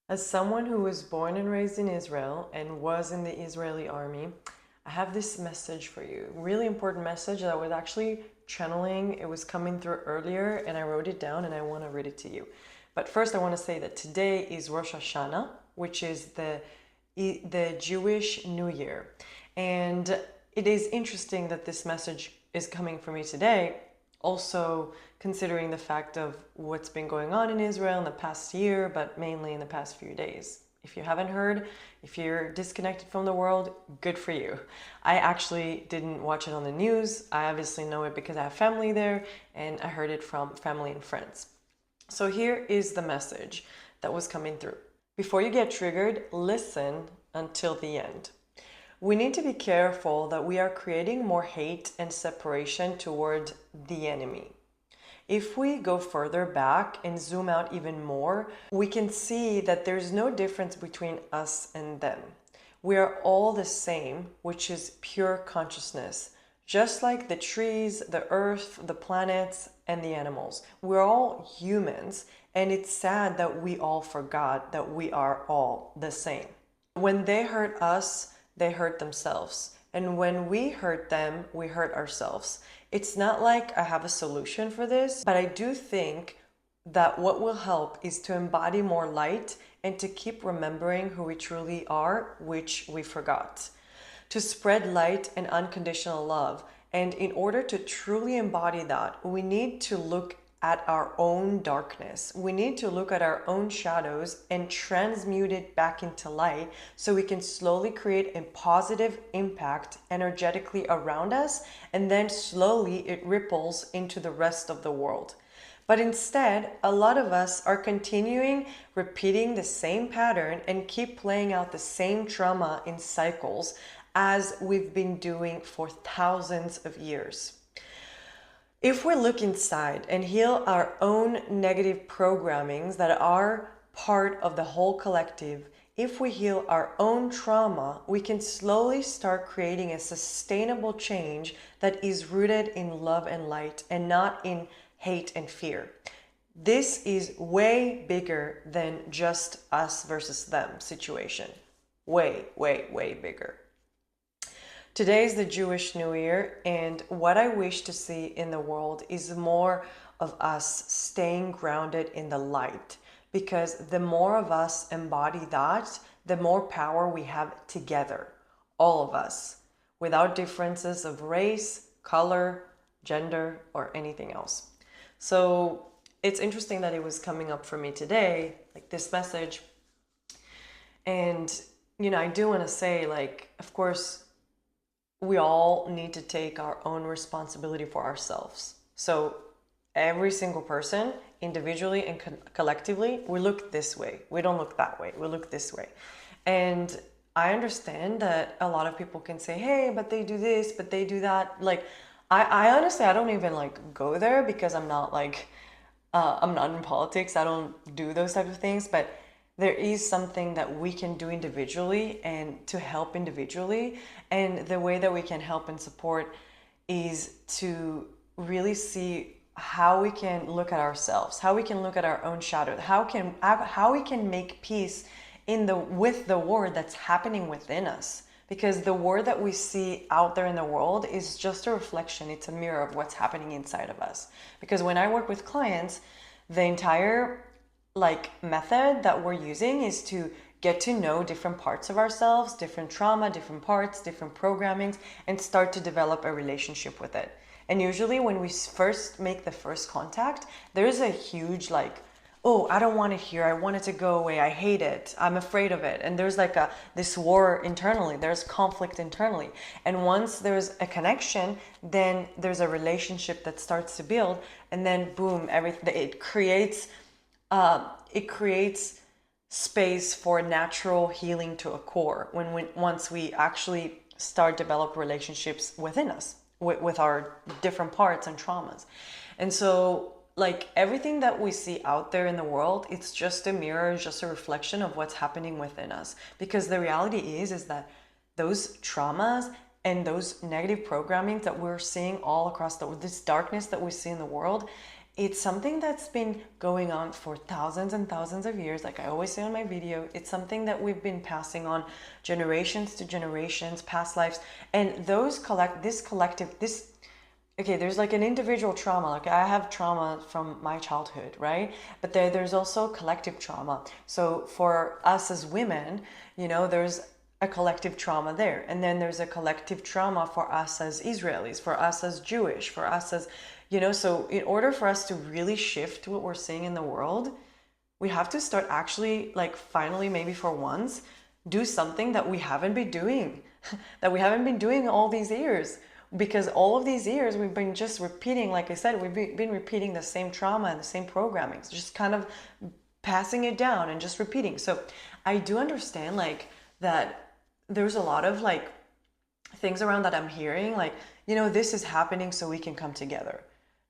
As someone who was born and raised in Israel and was in the Israeli army, I have this message for you. Really important message that I was actually channeling. It was coming through earlier and I wrote it down and I want to read it to you. But first I want to say that today is Rosh Hashanah, which is the Jewish New Year. And it is interesting that this message is coming for me today, also considering the fact of what's been going on in Israel in the past year, but mainly in the past few days. If you haven't heard, if you're disconnected from the world, good for you. I actually didn't watch it on the news. I obviously know it because I have family there and I heard it from family and friends. So here is the message that was coming through. Before you get triggered, listen until the end. We need to be careful that we are creating more hate and separation toward the enemy. If we go further back and zoom out even more, we can see that there's no difference between us and them. We are all the same, which is pure consciousness. Just like the trees, the earth, the planets, and the animals. We're all humans, and it's sad that we all forgot that we are all the same. When they hurt us, they hurt themselves. And when we hurt them, we hurt ourselves. It's not like I have a solution for this, but I do think that what will help is to embody more light and to keep remembering who we truly are, which we forgot. To spread light and unconditional love. And in order to truly embody that, we need to look at our own darkness. We need to look at our own shadows and transmute it back into light so we can slowly create a positive impact energetically around us, and then slowly it ripples into the rest of the world. But instead, a lot of us are continuing repeating the same pattern and keep playing out the same trauma in cycles as we've been doing for thousands of years. If we look inside and heal our own negative programmings that are part of the whole collective, if we heal our own trauma, we can slowly start creating a sustainable change that is rooted in love and light and not in hate and fear. This is way bigger than just us versus them situation. Way, way, way bigger. Today is the Jewish New Year, and what I wish to see in the world is more of us staying grounded in the light, because the more of us embody that, the more power we have together, all of us, without differences of race, color, gender, or anything else. So it's interesting that it was coming up for me today, like this message. And, I do want to say, like, of course, we all need to take our own responsibility for ourselves. So every single person, individually and collectively, we look this way. We don't look that way. We look this way. And I understand that a lot of people can say, hey, but they do this, but they do that. Like, I honestly, I don't even like go there because I'm not like, I'm not in politics. I don't do those types of things, but there is something that we can do individually and to help individually. And the way that we can help and support is to really see how we can look at ourselves, how we can look at our own shadow, how we can make peace with the war that's happening within us. Because the war that we see out there in the world is just a reflection, it's a mirror of what's happening inside of us. Because when I work with clients, the entire method that we're using is to get to know different parts of ourselves, different trauma, different parts, different programmings, and start to develop a relationship with it. And usually when we first make the first contact, there's a huge oh, I don't want it here. I want it to go away. I hate it. I'm afraid of it. And there's this war internally. There's conflict internally. And once there's a connection, then there's a relationship that starts to build. And then boom, everything, it creates space for natural healing to occur once we actually start develop relationships within us with our different parts and traumas. And so everything that we see out there in the world, it's just a mirror, just a reflection of what's happening within us. Because the reality is that those traumas and those negative programming that we're seeing all across this darkness that we see in the world, It's something that's been going on for thousands and thousands of years. Like I always say on my video, it's something that we've been passing on generations to generations, past lives. And this okay, there's like an individual trauma. Like I have trauma from my childhood, right? But there's also collective trauma. So for us as women, there's a collective trauma there. And then there's a collective trauma for us as Israelis, for us as Jewish, for us as, so in order for us to really shift what we're seeing in the world, we have to start actually, like, finally, maybe for once, do something that we haven't been doing, that we haven't been doing all these years. Because all of these years we've been just repeating, like I said, we've been repeating the same trauma and the same programming, just kind of passing it down and just repeating. So I do understand, like, that there's a lot of, like, things around that I'm hearing, like, this is happening so we can come together.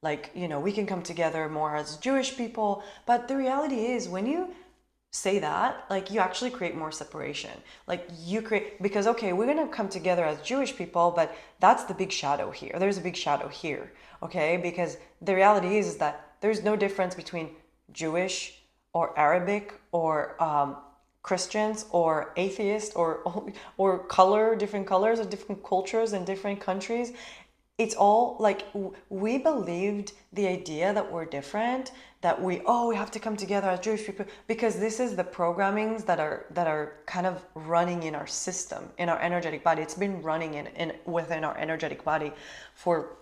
Like, we can come together more as Jewish people. But the reality is, when you say that, like, you actually create more separation. Like, you create, because, okay, we're going to come together as Jewish people, but that's the big shadow here. There's a big shadow here, okay? Because the reality is that there's no difference between Jewish or Arabic or Christians or atheists or different colors of different cultures and different countries. It's all like, we believed the idea that we're different, that we have to come together as Jewish people, because this is the programmings that are kind of running in our system, in our energetic body. It's been running in within our energetic body for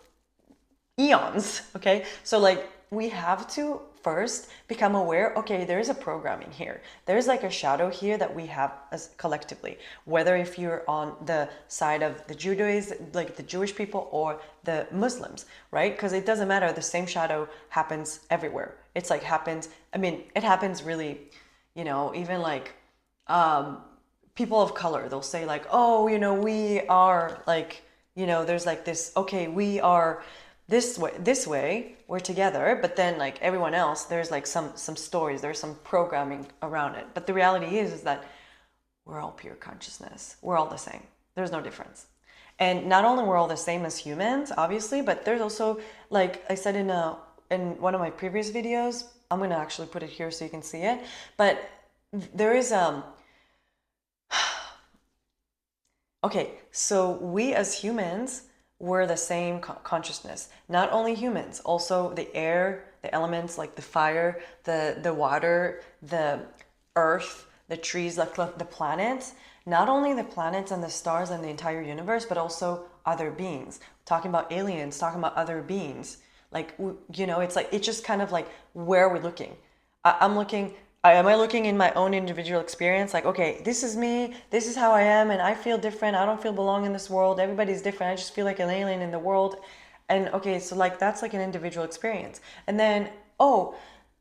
eons. Okay, so like, we have to first become aware, okay, there is a programming here, there's like a shadow here that we have as collectively, whether if you're on the side of the Judaism, like the Jewish people, or the Muslims, right? Because it doesn't matter, the same shadow happens everywhere. It's like it happens really, even like people of color, they'll say like, oh, we are like, there's like this, okay, we are this way, we're together, but then like everyone else, there's like some stories, there's some programming around it. But the reality is that we're all pure consciousness. We're all the same. There's no difference. And not only we're all the same as humans, obviously, but there's also, like I said in one of my previous videos, I'm gonna actually put it here so you can see it. But there is okay, so we as humans, we're the same consciousness. Not only humans, also the air, the elements like the fire, the water, the earth, the trees, like the planets. Not only the planets and the stars and the entire universe, but also other beings. Talking about aliens, talking about other beings. Like, it's like, it's just kind of like, where are we looking? I'm looking, am I looking in my own individual experience? Like, okay, this is me, this is how I am, and I feel different. I don't feel belong in this world. Everybody's different. I just feel like an alien in the world. And okay, so like, that's like an individual experience. And then,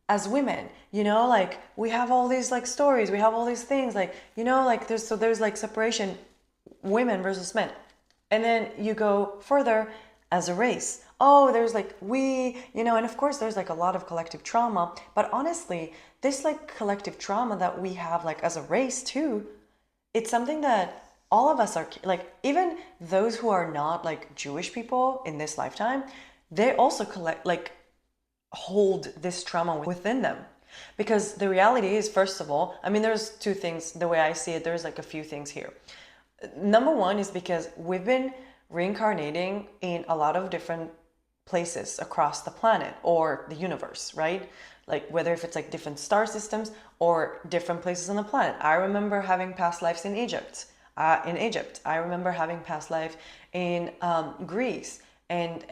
as women, like, we have all these like stories, we have all these things, like, like there's like separation, women versus men. And then you go further as a race. Oh, there's like and of course there's like a lot of collective trauma, but honestly, this like collective trauma that we have like as a race too, it's something that all of us are, like, even those who are not like Jewish people in this lifetime, they also hold this trauma within them. Because the reality is, first of all, there's two things, the way I see it, there's like a few things here. Number one is because we've been reincarnating in a lot of different places across the planet or the universe, right? Like, whether if it's like different star systems or different places on the planet. I remember having past lives in Egypt. I remember having past life in Greece and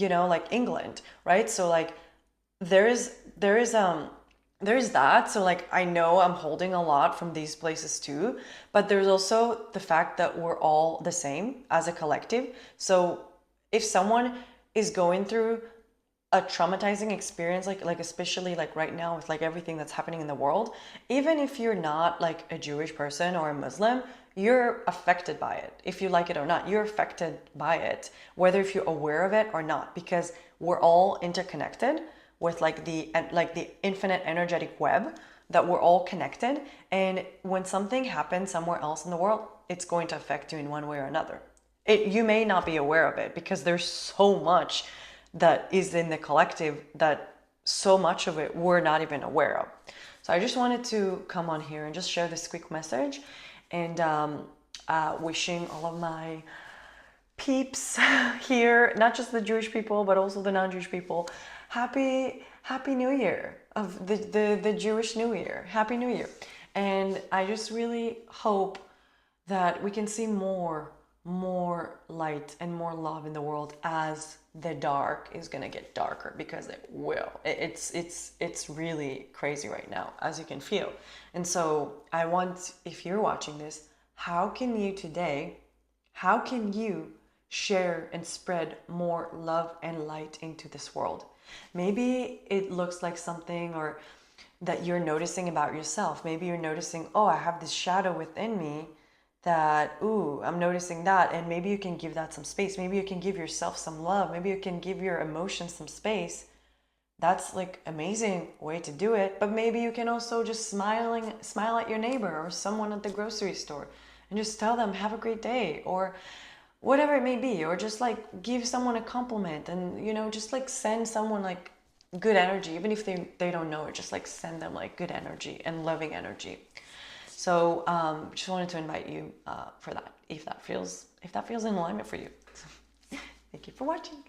like England, right? So like, there is that. So like, I know I'm holding a lot from these places too, but there's also the fact that we're all the same as a collective. So if someone is going through a traumatizing experience, like especially like right now with like everything that's happening in the world, even if you're not like a Jewish person or a Muslim, you're affected by it. If you like it or not, you're affected by it, whether if you're aware of it or not, because we're all interconnected with like the infinite energetic web, that we're all connected. And when something happens somewhere else in the world, it's going to affect you in one way or another. You may not be aware of it because there's so much that is in the collective that so much of it we're not even aware of. So I just wanted to come on here and just share this quick message, and wishing all of my peeps here, not just the Jewish people, but also the non-Jewish people, happy New Year, of the Jewish New Year. Happy New Year. And I just really hope that we can see more light and more love in the world, as the dark is gonna get darker, because it will. It's really crazy right now, as you can feel. And so I want, if you're watching this, how can you today, how can you share and spread more love and light into this world? Maybe it looks like something, or that you're noticing about yourself. Maybe you're noticing, oh, I have this shadow within me that, ooh, I'm noticing that. And maybe you can give that some space. Maybe you can give yourself some love. Maybe you can give your emotions some space. That's like amazing way to do it. But maybe you can also just smile at your neighbor or someone at the grocery store and just tell them, have a great day, or whatever it may be, or just like give someone a compliment, and just like send someone like good energy, even if they don't know it. Just like send them like good energy and loving energy. So just wanted to invite you for that, if that feels in alignment for you. Thank you for watching.